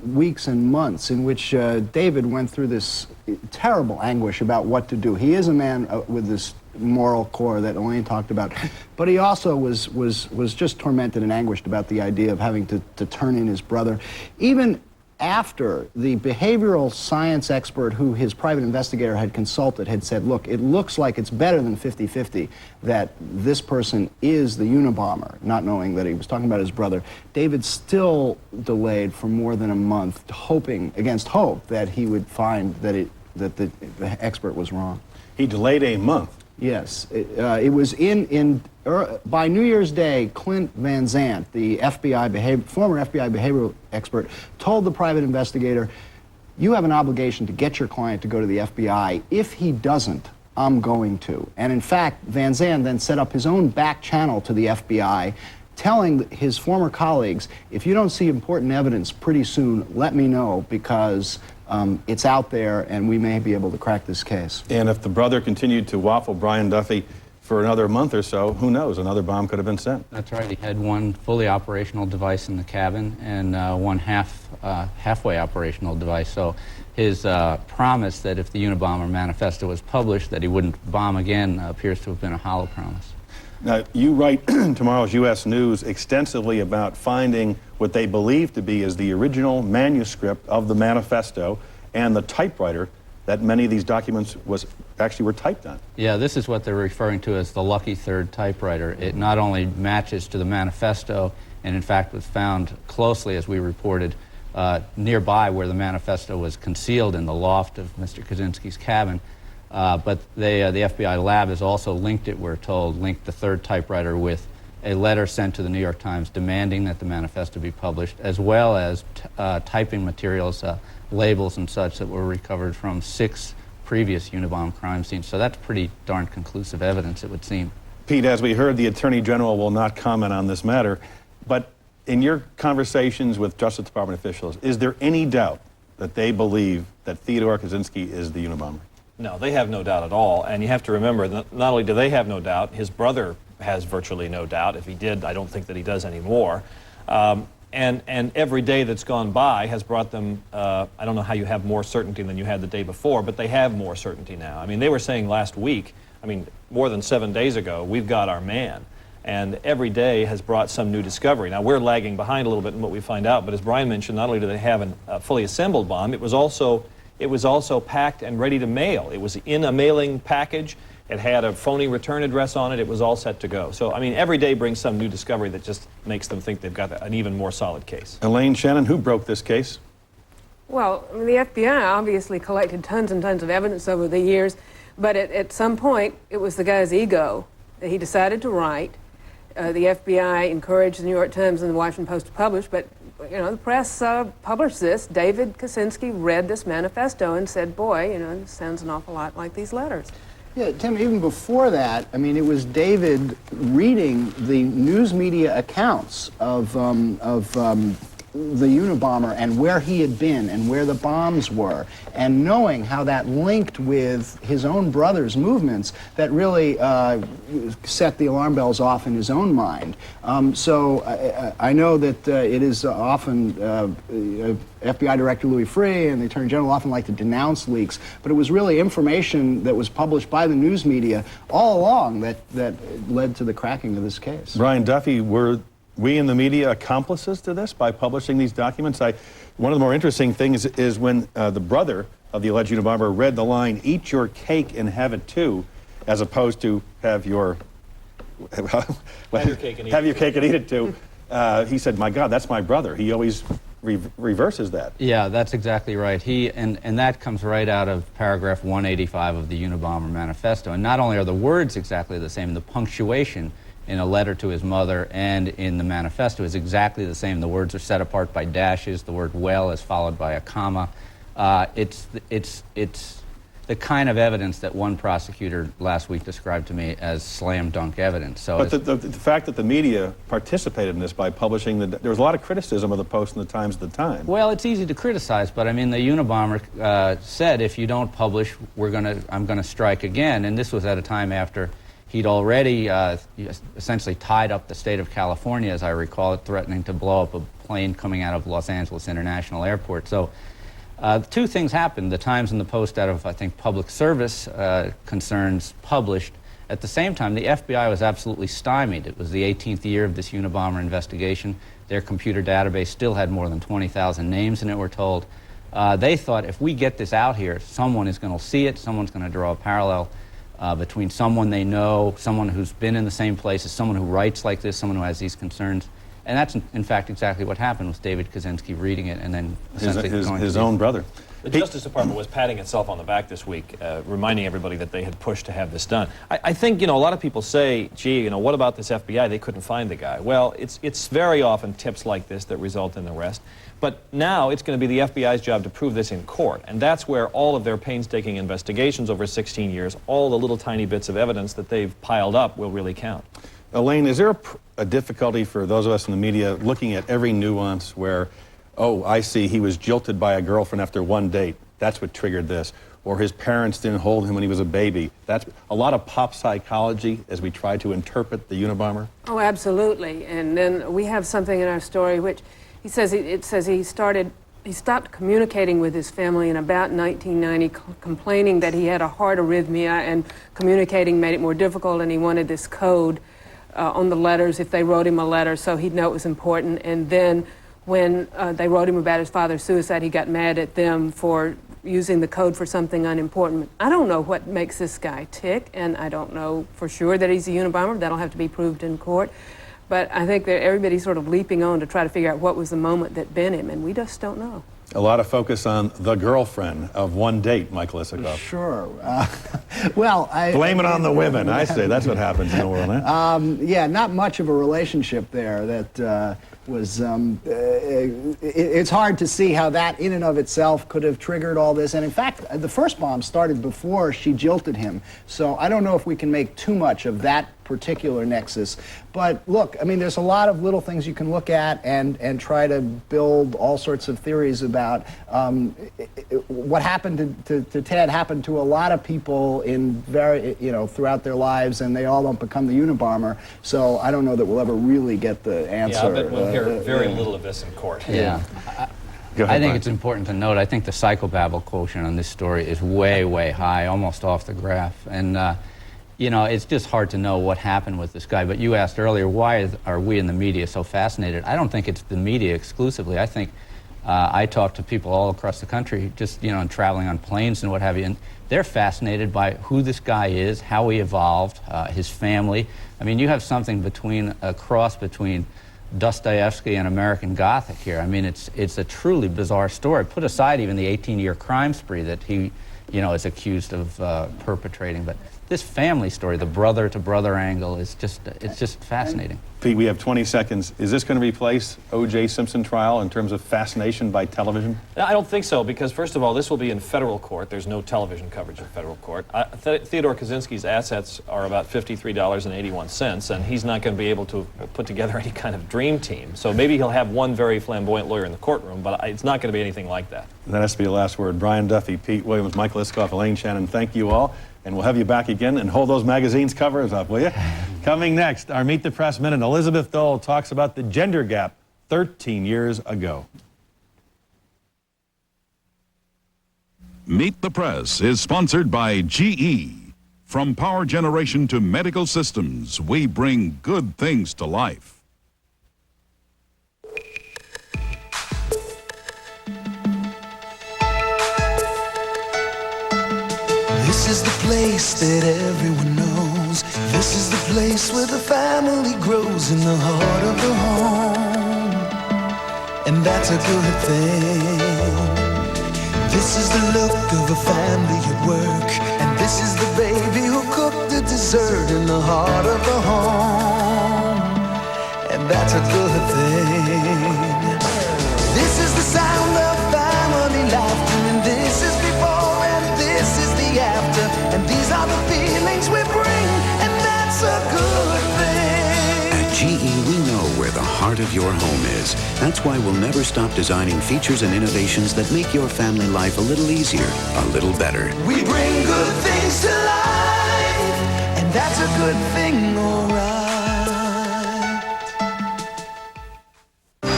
weeks and months in which David went through this terrible anguish about what to do. He is a man with this moral core that Elaine talked about, but he also was just tormented and anguished about the idea of having to turn in his brother. Even after the behavioral science expert who his private investigator had consulted had said, look, it looks like it's better than 50-50 that this person is the Unabomber, not knowing that he was talking about his brother, David still delayed for more than a month, hoping against hope that he would find that the expert was wrong. He delayed a month. Yes, it was by New Year's Day, Clint Van Zandt, the former FBI behavioral expert, told the private investigator, you have an obligation to get your client to go to the FBI. If he doesn't, I'm going to. And in fact, Van Zandt then set up his own back channel to the FBI, telling his former colleagues, if you don't see important evidence pretty soon, let me know, because it's out there and we may be able to crack this case. And if the brother continued to waffle Brian Duffy for another month or so, who knows, another bomb could have been sent. That's right. He had one fully operational device in the cabin and one halfway operational device. So his promise that if the Unabomber manifesto was published that he wouldn't bomb again appears to have been a hollow promise. Now, you write tomorrow's U.S. News extensively about finding what they believe to be is the original manuscript of the manifesto and the typewriter that many of these documents actually were typed on. Yeah, this is what they're referring to as the lucky third typewriter. It not only matches to the manifesto, and in fact was found closely, as we reported, nearby where the manifesto was concealed in the loft of Mr. Kaczynski's cabin, but the FBI lab has also linked it, we're told, linked the third typewriter with a letter sent to the New York Times demanding that the manifesto be published, as well as typing materials, labels and such that were recovered from 6 previous Unabomber crime scenes. So that's pretty darn conclusive evidence, it would seem. Pete, as we heard, the Attorney General will not comment on this matter, but in your conversations with Justice Department officials, is there any doubt that they believe that Theodore Kaczynski is the Unabomber? No, they have no doubt at all. And you have to remember that not only do they have no doubt, his brother has virtually no doubt. If he did, I don't think that he does anymore. And every day that's gone by has brought them, I don't know how you have more certainty than you had the day before, but they have more certainty now. I mean, they were saying last week, I mean, more than 7 days ago, we've got our man. And every day has brought some new discovery. Now, we're lagging behind a little bit in what we find out, but as Brian mentioned, not only do they have a fully assembled bomb, it was also packed and ready to mail. It was in a mailing package. It had a phony return address on it. It was all set to go. So, I mean, every day brings some new discovery that just makes them think they've got an even more solid case. Elaine Shannon, who broke this case? Well, I mean, the FBI obviously collected tons and tons of evidence over the years, but at some point, it was the guy's ego that he decided to write. The FBI encouraged the New York Times and the Washington Post to publish, but the press published this. David Kaczynski read this manifesto and said, boy, this sounds an awful lot like these letters. Yeah, Tim, even before that, I mean, it was David reading the news media accounts of the Unabomber and where he had been and where the bombs were, and knowing how that linked with his own brother's movements that really set the alarm bells off in his own mind. So I know that it is often FBI Director Louis Freeh and the Attorney General often like to denounce leaks, but it was really information that was published by the news media all along that led to the cracking of this case. Brian Duffy, were we in the media accomplices to this by publishing these documents? One of the more interesting things is when the brother of the alleged Unabomber read the line, "Eat your cake and have it too," as opposed to have your cake and eat it too. He said, "My God, that's my brother." He always reverses that. Yeah, that's exactly right. And that comes right out of paragraph 185 of the Unabomber Manifesto. And not only are the words exactly the same, the punctuation in a letter to his mother and in the manifesto is exactly the same. The words are set apart by dashes. The word "well" is followed by a comma. It's the kind of evidence that one prosecutor last week described to me as slam dunk evidence. So, but the fact that the media participated in this by publishing there was a lot of criticism of the Post and the Times at the time. Well, it's easy to criticize, but I mean, the Unabomber said, if you don't publish, I'm gonna strike again. And this was at a time after he'd already essentially tied up the state of California, as I recall it, threatening to blow up a plane coming out of Los Angeles International Airport. So two things happened. The Times and the Post, out of, I think, public service concerns, published. At the same time, the FBI was absolutely stymied. It was the 18th year of this Unabomber investigation. Their computer database still had more than 20,000 names in it, we're told. They thought, if we get this out here, someone is going to see it, someone's going to draw a parallel between someone they know, someone who's been in the same place as someone who writes like this, someone who has these concerns. And that's, in fact, exactly what happened with David Kaczynski reading it and then essentially his own brother. The Justice Department was patting itself on the back this week, reminding everybody that they had pushed to have this done. I think, a lot of people say, gee, what about this FBI? They couldn't find the guy. Well, it's very often tips like this that result in the arrest. But now it's going to be the FBI's job to prove this in court. And that's where all of their painstaking investigations over 16 years, all the little tiny bits of evidence that they've piled up will really count. Elaine, is there a difficulty for those of us in the media looking at every nuance where, oh, I see he was jilted by a girlfriend after one date, that's what triggered this, or his parents didn't hold him when he was a baby? That's a lot of pop psychology as we try to interpret the Unabomber? Oh, absolutely. And then we have something in our story which he says he stopped communicating with his family in about 1990, complaining that he had a heart arrhythmia, and communicating made it more difficult, and he wanted this code on the letters if they wrote him a letter so he'd know it was important. And then when they wrote him about his father's suicide, he got mad at them for using the code for something unimportant. I don't know what makes this guy tick, and I don't know for sure that he's a Unabomber. That'll have to be proved in court. But I think that everybody's sort of leaping on to try to figure out what was the moment that bent him, and we just don't know. A lot of focus on the girlfriend of one date, Mike Lisikoff. Sure. Well, blame it on the women. I say that's what happens in the world. Eh? Yeah, not much of a relationship there. That was. It's hard to see how that, in and of itself, could have triggered all this. And in fact, the first bomb started before she jilted him. So I don't know if we can make too much of that particular nexus. But look, I mean, there's a lot of little things you can look at and try to build all sorts of theories about. What happened to Ted happened to a lot of people in throughout their lives, and they all don't become the Unabomber. So I don't know that we'll ever really get the answer. Yeah, I bet we'll hear very little of this in court. Yeah. Go ahead, I think Brian. it's important to note, I think the psychobabble quotient on this story is way, way high, almost off the graph. And it's just hard to know what happened with this guy. But you asked earlier, why are we in the media so fascinated? I don't think it's the media exclusively. I think I talk to people all across the country, just, and traveling on planes and what have you, and they're fascinated by who this guy is, how he evolved, his family. I mean, you have something a cross between Dostoevsky and American Gothic here. I mean, it's a truly bizarre story. Put aside even the 18-year crime spree that he, is accused of perpetrating. But this family story, the brother-to-brother angle, is it's just fascinating. Pete, we have 20 seconds. Is this going to replace O.J. Simpson trial in terms of fascination by television? I don't think so, because first of all, this will be in federal court. There's no television coverage in federal court. Theodore Kaczynski's assets are about $53.81, and he's not going to be able to put together any kind of dream team. So maybe he'll have one very flamboyant lawyer in the courtroom, but it's not going to be anything like that. That has to be the last word. Brian Duffy, Pete Williams, Michael Iskoff, Elaine Shannon, thank you all. And we'll have you back again, and hold those magazines covers up, will you? Coming next, our Meet the Press Minute, Elizabeth Dole talks about the gender gap 13 years ago. Meet the Press is sponsored by GE. From power generation to medical systems, we bring good things to life. This is the place that everyone knows. This is the place where the family grows in the heart of the home. And that's a good thing. This is the look of a family at work. And this is the baby who cooked the dessert in the heart of the home. And that's a good thing. This is the sound of family laughter. And this is before and this is the after. And these are the feelings we bring. And that's a good thing. At GE, we know where the heart of your home is. That's why we'll never stop designing features and innovations that make your family life a little easier, a little better. We bring good things to life, and that's a good thing, all right.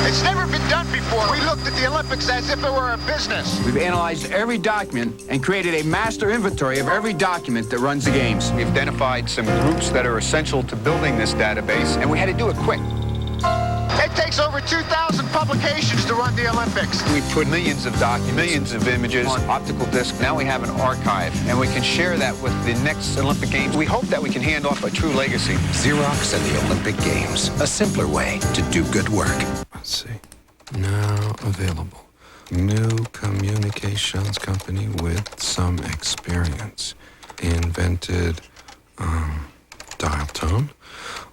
It's never been done before. We looked at the Olympics as if it were a business. We've analyzed every document and created a master inventory of every document that runs the games. We've identified some groups that are essential to building this database, and we had to do it quick. It takes over 2,000 publications to run the Olympics. We put millions of documents, millions of images on optical disc. Now we have an archive, and we can share that with the next Olympic Games. We hope that we can hand off a true legacy. Xerox and the Olympic Games, a simpler way to do good work. Let's see. Now available. New communications company with some experience. Invented dial tone,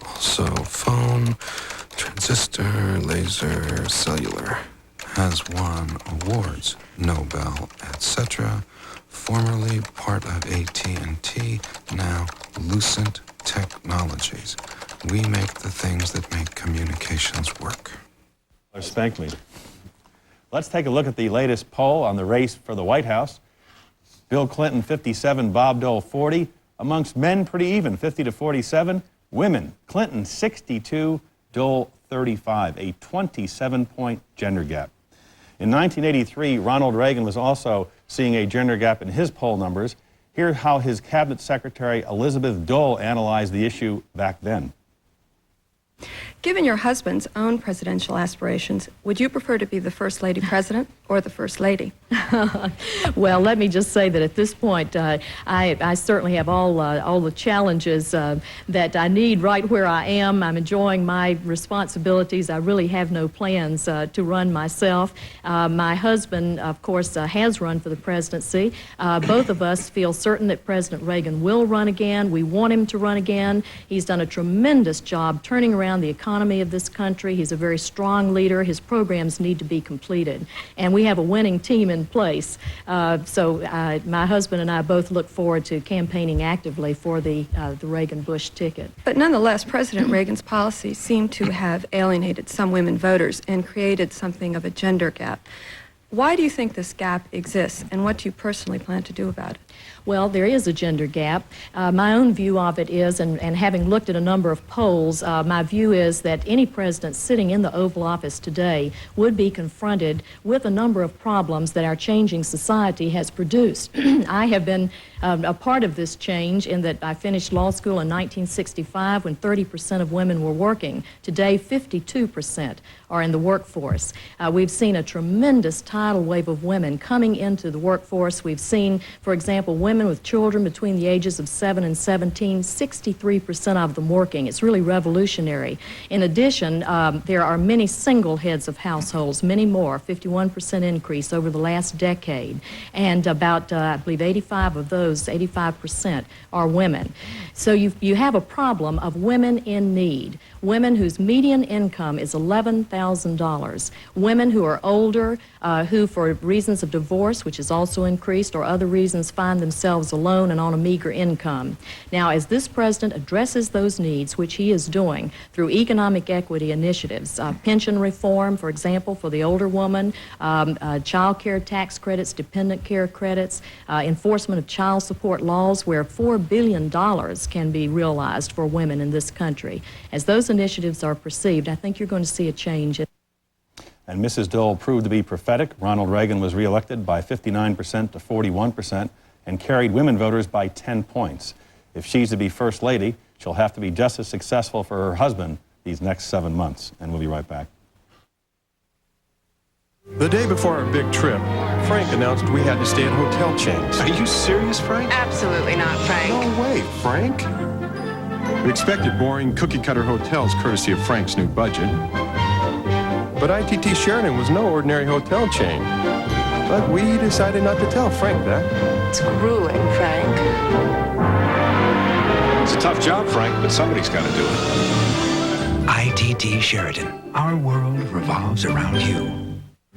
also phone, transistor, laser, cellular. Has won awards, Nobel, etc. Formerly part of AT&T, now Lucent Technologies. We make the things that make communications work. Spank me. Let's take a look at the latest poll on the race for the White House. Bill Clinton, 57, Bob Dole, 40. Amongst men, pretty even, 50 to 47. Women, Clinton, 62, Dole, 35, a 27-point gender gap. In 1983, Ronald Reagan was also seeing a gender gap in his poll numbers. Here's how his cabinet secretary, Elizabeth Dole, analyzed the issue back then. Given your husband's own presidential aspirations, would you prefer to be the First Lady President or the First Lady? Well, let me just say that at this point, I certainly have all the challenges that I need right where I am. I'm enjoying my responsibilities. I really have no plans to run myself. My husband, of course, has run for the presidency. Both of us feel certain that President Reagan will run again. We want him to run again. He's done a tremendous job turning around the economy of this country. He's a very strong leader. His programs need to be completed. And we have a winning team in place. So my husband and I both look forward to campaigning actively for the Reagan-Bush ticket. But nonetheless, President Reagan's policies seem to have alienated some women voters and created something of a gender gap. Why do you think this gap exists, and what do you personally plan to do about it? Well, there is a gender gap. My own view of it is, and having looked at a number of polls, my view is that any president sitting in the Oval Office today would be confronted with a number of problems that our changing society has produced. I have been a part of this change in that I finished law school in 1965 when 30% of women were working. Today, 52% are in the workforce. We've seen a tremendous tidal wave of women coming into the workforce. We've seen, for example, women women with children between the ages of 7 and 17, 63% of them working. It's really revolutionary. In addition, there are many single heads of households, many more, 51% increase over the last decade. And about, I believe, 85% are women. So you have a problem of women in need, women whose median income is $11,000, women who are older, who for reasons of divorce, which is also increased, or other reasons find themselves alone and on a meager income. Now, as this president addresses those needs, which he is doing through economic equity initiatives, pension reform, for example, for the older woman, child care tax credits, dependent care credits, enforcement of child support laws where $4 billion can be realized for women in this country. As those initiatives are perceived, I think you're going to see a change. And Mrs. Dole proved to be prophetic. Ronald Reagan was reelected by 59% to 41% and carried women voters by 10 points. If she's to be First Lady, she'll have to be just as successful for her husband these next 7 months. And we'll be right back. The day before our big trip, Frank announced we had to stay at hotel chains. Are you serious, Frank? Absolutely not, Frank. No way, Frank. We expected boring cookie-cutter hotels courtesy of Frank's new budget. But ITT Sheridan was no ordinary hotel chain. But we decided not to tell Frank that. It's grueling, Frank. It's a tough job, Frank, but somebody's got to do it. ITT Sheridan. Our world revolves around you.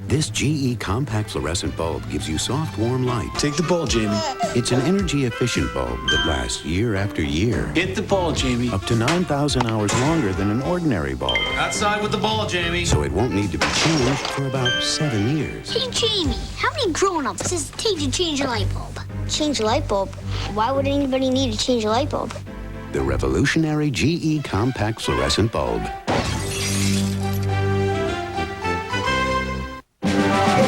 This GE compact fluorescent bulb gives you soft, warm light. Take the ball, Jamie. It's an energy-efficient bulb that lasts year after year. Hit the ball, Jamie. Up to 9,000 hours longer than an ordinary bulb. Outside with the ball, Jamie. So it won't need to be changed for about 7 years. Hey, Jamie, how many grown-ups does it take to change a light bulb? Change a light bulb? Why would anybody need to change a light bulb? The revolutionary GE compact fluorescent bulb.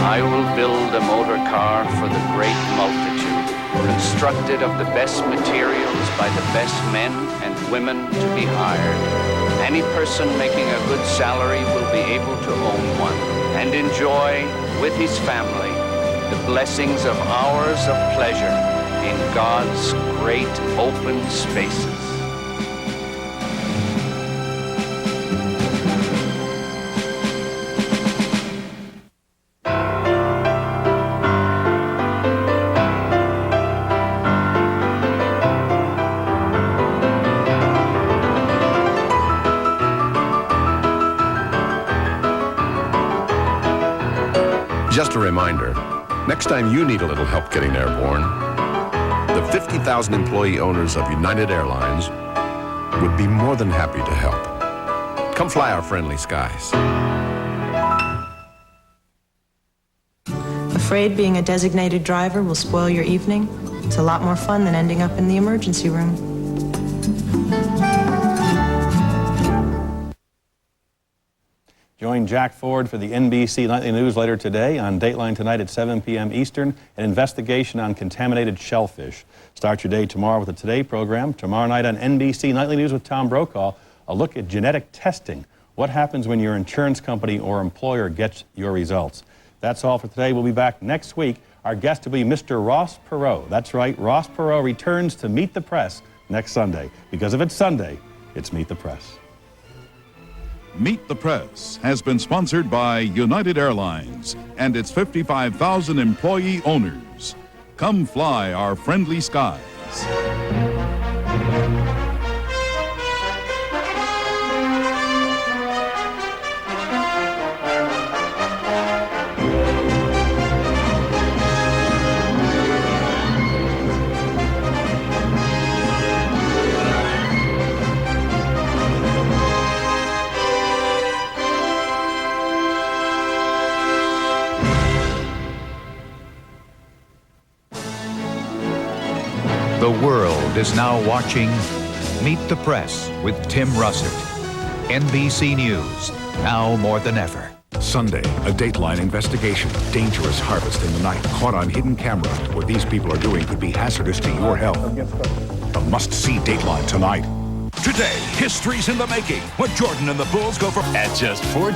I will build a motor car for the great multitude, constructed of the best materials by the best men and women to be hired. Any person making a good salary will be able to own one and enjoy, with his family, the blessings of hours of pleasure in God's great open spaces. Just a reminder, next time you need a little help getting airborne, the 50,000 employee owners of United Airlines would be more than happy to help. Come fly our friendly skies. Afraid being a designated driver will spoil your evening? It's a lot more fun than ending up in the emergency room. Join Jack Ford for the NBC Nightly News later today. On Dateline tonight at 7 p.m. Eastern, an investigation on contaminated shellfish. Start your day tomorrow with the Today program. Tomorrow night on NBC Nightly News with Tom Brokaw, a look at genetic testing. What happens when your insurance company or employer gets your results? That's all for today. We'll be back next week. Our guest will be Mr. Ross Perot. That's right, Ross Perot returns to Meet the Press next Sunday. Because if it's Sunday, it's Meet the Press. Meet the Press has been sponsored by United Airlines and its 55,000 employee owners. Come fly our friendly skies. The world is now watching Meet the Press with Tim Russert. NBC News, now more than ever. Sunday, a Dateline investigation. Dangerous harvest in the night, caught on hidden camera. What these people are doing could be hazardous to your health. A must-see Dateline tonight. Today, history's in the making when Jordan and the Bulls go for at just 4